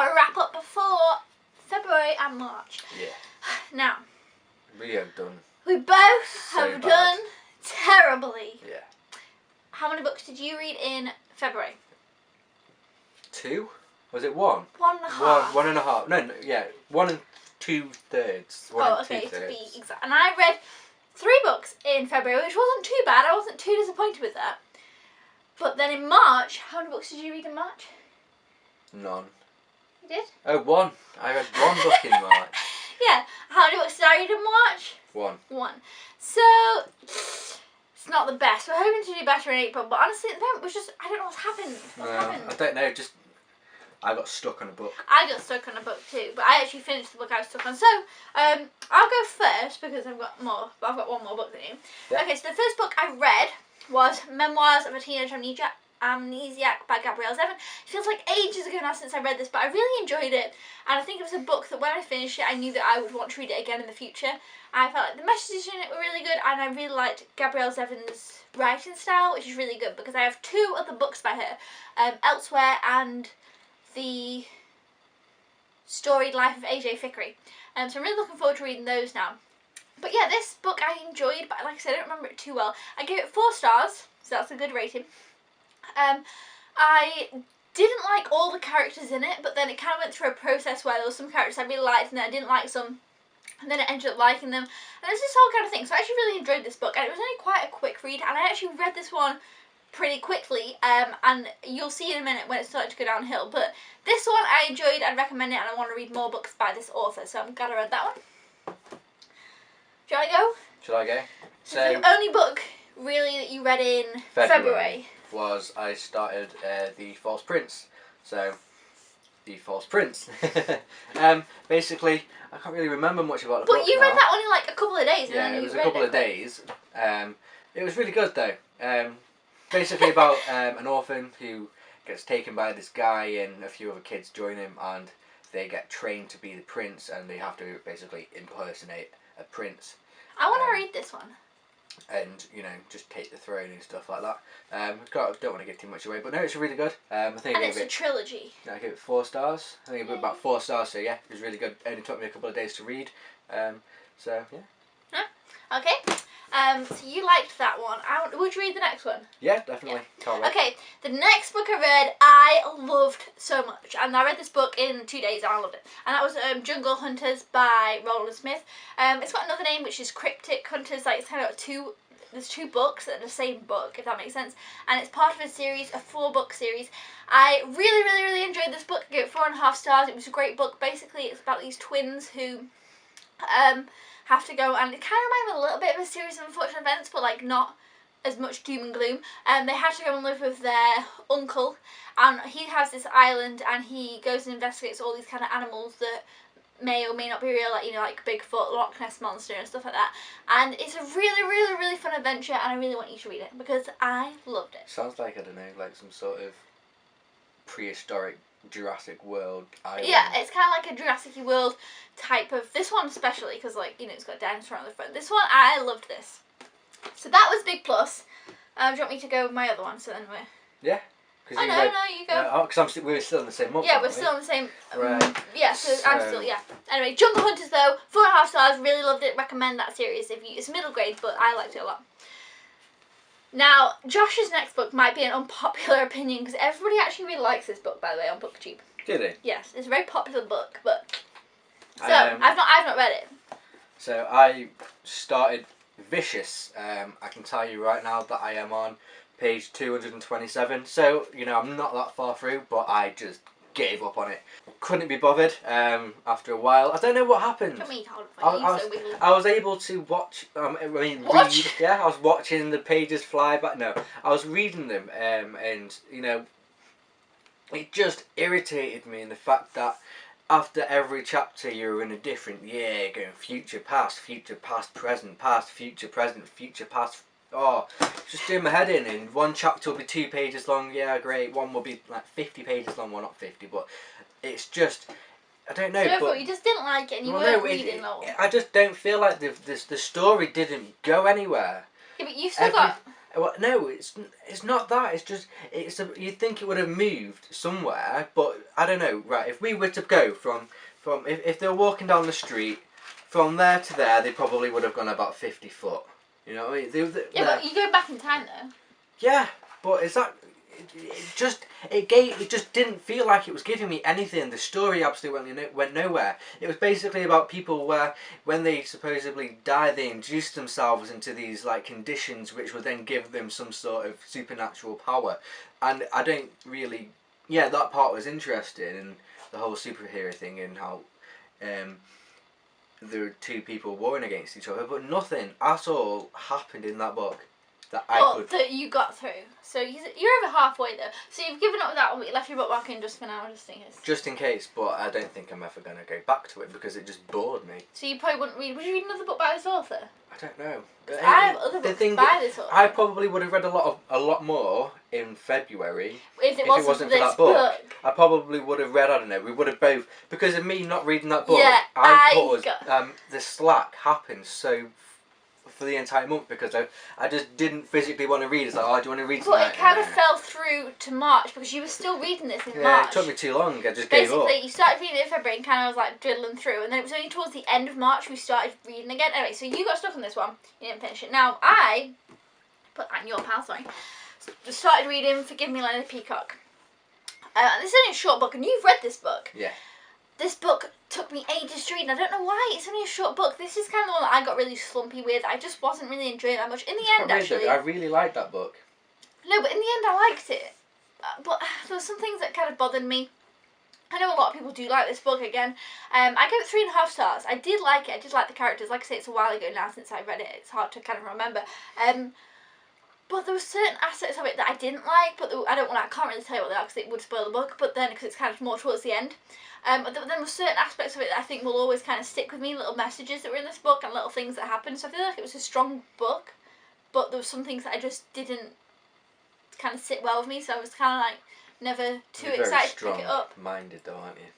got to wrap up before February and March. Yeah. Now. We have done. We both so have bad. done terribly. Yeah. How many books did you read in February? 2? Was it 1? 1.5. 1.5. No, yeah. 1 2/3. Okay, to be exact. And I read 3 books in February, which wasn't too bad. I wasn't too disappointed with that. But then in March, how many books did you read in March? None. You did? Oh, 1. I read 1 book in March. Yeah. How many books did I read in March? 1. 1. So, it's not the best. We're hoping to do better in April, but honestly at the moment, I don't know what's happened. I don't know, I got stuck on a book. I got stuck on a book too, but I actually finished the book I was stuck on. So, I'll go first because I've got more, but I've got one more book than you. Yeah. Okay, so the first book I read was Memoirs of a Teenage Amnesiac by Gabrielle Zevin. It feels like ages ago now since I read this, but I really enjoyed it. And I think it was a book that when I finished it, I knew that I would want to read it again in the future. I felt like the messages in it were really good, and I really liked Gabrielle Zevin's writing style, which is really good because I have 2 other books by her, Elsewhere and The Storied Life of A.J. Fickery. So I'm really looking forward to reading those now. But yeah, this book I enjoyed, but like I said, I don't remember it too well. I gave it 4 stars, so that's a good rating. I didn't like all the characters in it, but then it kind of went through a process where there was some characters I really liked and then I didn't like some, and then I ended up liking them. And it's this whole kind of thing. So I actually really enjoyed this book, and it was only quite a quick read, and I actually read this one pretty quickly, and you'll see in a minute when it started to go downhill. But this one I enjoyed, I'd recommend it, and I want to read more books by this author, so I'm glad I read that one. Shall I go? Shall I go? So the only book really that you read in February was I started The False Prince. So, The False Prince. Basically, I can't really remember much about the book. But you read that only like a couple of days. Yeah, it was a couple of days. It was really good though. Basically about an orphan who gets taken by this guy and a few other kids join him, and they get trained to be the prince, and they have to basically impersonate a prince. I want to read this one. And, you know, just take the throne and stuff like that. Don't want to give too much away, but no, it's really good. I think and it's a trilogy. I gave it 4 stars. I think I gave it about 4 stars, so yeah, it was really good. It only took me a couple of days to read. So, yeah. Huh? Okay. So you liked that one. Would you read the next one? Yeah, definitely. Yeah. Can't wait. Okay, the next book I read, I loved so much. And I read this book in 2 days and I loved it. And that was Jungle Hunters by Roland Smith. It's got another name, which is Cryptic Hunters. Like, it's kind of got there's 2 books that are the same book, if that makes sense. And it's part of a series, a 4-book series. I really, really, really enjoyed this book. I gave it 4.5 stars. It was a great book. Basically, it's about these twins who have to go, and it kind of reminds me a little bit of a series of unfortunate events, but like not as much doom and gloom. They had to go and live with their uncle, and he has this island, and he goes and investigates all these kind of animals that may or may not be real, like, you know, like Bigfoot, Loch Ness Monster and stuff like that. And it's a really, really, really fun adventure, and I really want you to read it because I loved it. Sounds like, I don't know, like some sort of prehistoric Jurassic World island. Yeah, it's kind of like a Jurassic World type of, this one especially, because, like, you know, it's got a dinosaur on the front. This one, I loved this. So that was big plus. Do you want me to go with my other one? So then we're... Yeah. No, you go. Because we're still in the same month. Yeah, we're still in the same. Right. Yeah, so I'm still, yeah. Anyway, Jungle Hunters though, 4.5 stars. Really loved it. Recommend that series. It's middle grade, but I liked it a lot. Now, Josh's next book might be an unpopular opinion because everybody actually really likes this book, by the way, on BookTube. Did he? Yes, it's a very popular book, but so I've not read it. So I started Vicious. I can tell you right now that I am on page 227. So, you know, I'm not that far through, but I just gave up on it. Couldn't be bothered after a while. I don't know what happened. I was able to watch, read. Yeah, I was watching the pages fly back. No, I was reading them, and, you know, it just irritated me in the fact that after every chapter you're in a different year, going future, past, present, past, future, present, future, past. Oh, just doing my head in. And one chapter will be 2 pages long. Yeah, great. One will be like 50 pages long. Well, not 50, but it's just, I don't know. So but you just didn't like it, and you weren't reading long. I just don't feel like the story didn't go anywhere. Yeah, but you've still got. Well, no, it's not that. It's just you'd think it would have moved somewhere, but I don't know. Right, if we were to go from if they were walking down the street from there to there, they probably would have gone about 50 foot. You know what I mean? Yeah, but you go back in time though. Yeah, but is that? It just didn't feel like it was giving me anything. The story absolutely went nowhere. It was basically about people where when they supposedly die, they induce themselves into these like conditions which would then give them some sort of supernatural power. And I don't really, yeah, that part was interesting, and the whole superhero thing and how there were two people warring against each other, but nothing at all happened in that book that you got through. So you're over halfway though. So you've given up that one, but you left your bookmark in just for now, just in case. Just in case, but I don't think I'm ever going to go back to it because it just bored me. So you probably wouldn't read. Would you read another book by this author? I don't know. I have other books by this author. I probably would have read a lot more in February if it wasn't for this that book. I probably would have read. I don't know. We would have both, because of me not reading that book. Yeah, the slack happened so for the entire month because I just didn't physically want to read. It's like, oh, do you want to read tonight? But it kind of fell through to March because you were still reading this in March. Yeah, it took me too long. I just gave up. Basically, you started reading it in February and kind of was like dribbling through, and then it was only towards the end of March we started reading again. Anyway, so you got stuck on this one. You didn't finish it. Now, I put that in your pile, sorry. Just started reading Forgive Me, Leonard Peacock. This is only a short book, and you've read this book. Yeah. This book took me ages to read, and I don't know why. It's only a short book. This is kind of the one that I got really slumpy with. I just wasn't really enjoying it that much. In the end, actually. I really liked that book. No, but in the end, I liked it. But there were some things that kind of bothered me. I know a lot of people do like this book again. I gave it 3.5 stars. I did like it. I did like the characters. Like I say, it's a while ago now since I read it. It's hard to kind of remember. But there were certain aspects of it that I didn't like, but I can't really tell you what they are because it would spoil the book, but then, because it's kind of more towards the end. But then there were certain aspects of it that I think will always kind of stick with me, little messages that were in this book and little things that happened, so I feel like it was a strong book, but there were some things that I just didn't kind of sit well with me, so I was kind of like never too excited to pick it up. You're very strong-minded though, aren't you,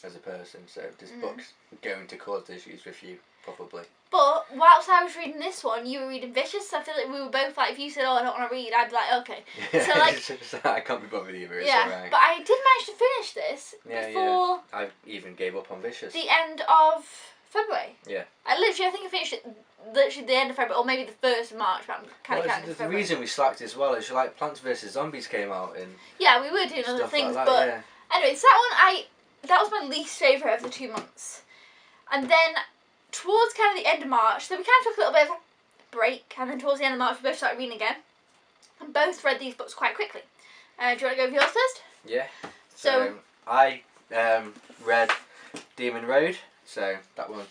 as a person, so this book's going to cause issues with you, probably. But whilst I was reading this one, you were reading Vicious, so I feel like we were both like, if you said, oh, I don't want to read, I'd be like, okay. So like, I can't be bothered either, it's alright. But I did manage to finish this before... I even gave up on Vicious. The end of February. Yeah. I think I finished it literally the end of February, or maybe the 1st of March, but I'm kind of counting the reason we slacked as well is like Plants vs Zombies came out and... Yeah, we were doing other things, like that, but... Yeah. Anyways, that was my least favourite of the 2 months. And then... towards kind of the end of March, so we kind of took a little bit of a break, and then towards the end of March we both started reading again, and both read these books quite quickly. Do you want to go with yours first? Yeah. So I read Demon Road, so that one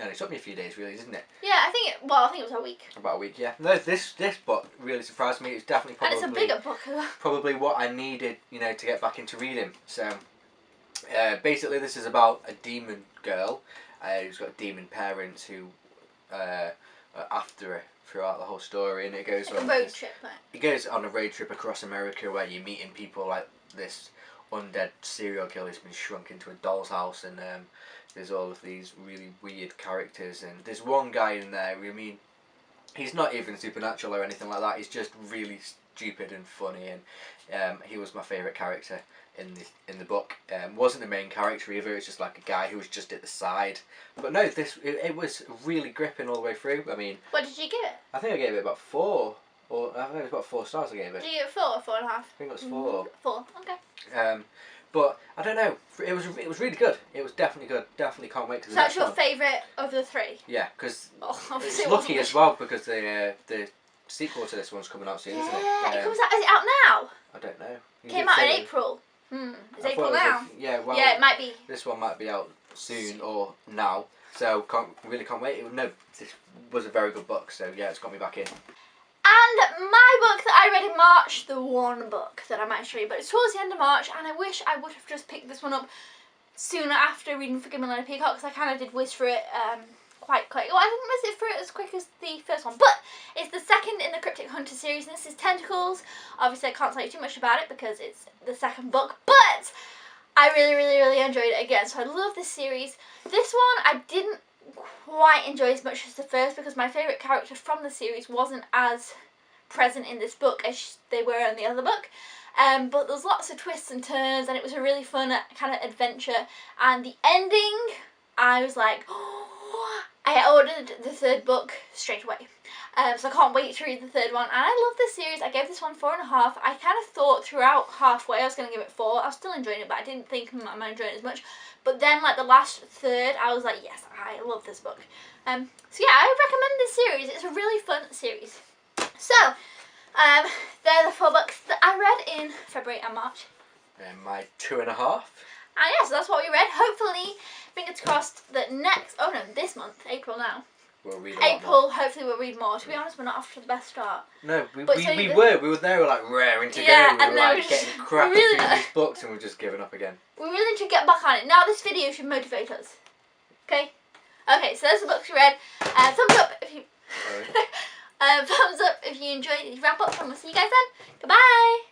only took me a few days really, didn't it? Yeah, I think it was a week. About a week, yeah. No, this book really surprised me. It's definitely probably... And it's a bigger book as well. Probably what I needed, to get back into reading. So, basically this is about a demon girl who's got demon parents who are after her throughout the whole story, and it goes on a road trip. It goes on a road trip across America where you're meeting people like this undead serial killer who's been shrunk into a doll's house, and there's all of these really weird characters, and there's one guy in there, I mean, he's not even supernatural or anything like that, he's just really stupid and funny, and he was my favourite character in the book. Wasn't the main character either, it's just like a guy who was just at the side. But no, it was really gripping all the way through. I mean... What did you give it? I think I gave it about 4. I think it was about 4 stars I gave it. Did you give it 4 or 4.5? I think it was 4. 4, okay. But I don't know. It was really good. It was definitely good. Definitely can't wait to the next one. So that's your favourite of the 3? Yeah, because it's lucky as well because the sequel to this one's coming out soon, isn't it? Yeah, it comes out. Is it out now? I don't know. Came out in April. It's April now. Yeah, well. Yeah, it might be. This one might be out soon or now. So really can't wait. This was a very good book. So yeah, it's got me back in. And my book that I read in March, the one book that I managed to read, but it's towards the end of March, and I wish I would have just picked this one up sooner after reading Forgive Me, Leonard Peacock, because I kind of did whiz through it quite quick. Well, I didn't whiz it through it as quick as the first one, but it's the second in the Cryptic Hunter series, and this is Tentacles. Obviously, I can't tell you too much about it because it's the second book, but I really, really, really enjoyed it again, so I love this series. This one I didn't quite enjoy as much as the first because my favourite character from the series wasn't as present in this book as they were in the other book. But there's lots of twists and turns, and it was a really fun kind of adventure. And the ending, I was like, oh, I ordered the third book straight away. So I can't wait to read the third one. And I love this series. I gave this one 4.5. I kind of thought throughout halfway I was going to give it 4. I was still enjoying it, but I didn't think I might enjoy it as much. But then, like, the last third, I was like, yes, I love this book. So yeah, I would recommend this series. It's a really fun series. So, they're the 4 books that I read in February and March. And my 2.5. And yeah, so that's what we read. Hopefully, fingers crossed that this month, April now. We'll read a lot April, more. hopefully we'll read more. To be honest, we're not off to the best start. No, we were like raring to go. We were like getting crap through these books and we're just giving up again. We really need to get back on it. Now this video should motivate us. Okay? Okay, so there's the books we read. Thumbs up if you thumbs up if you enjoyed these wrap ups, and we'll see you guys then. Goodbye!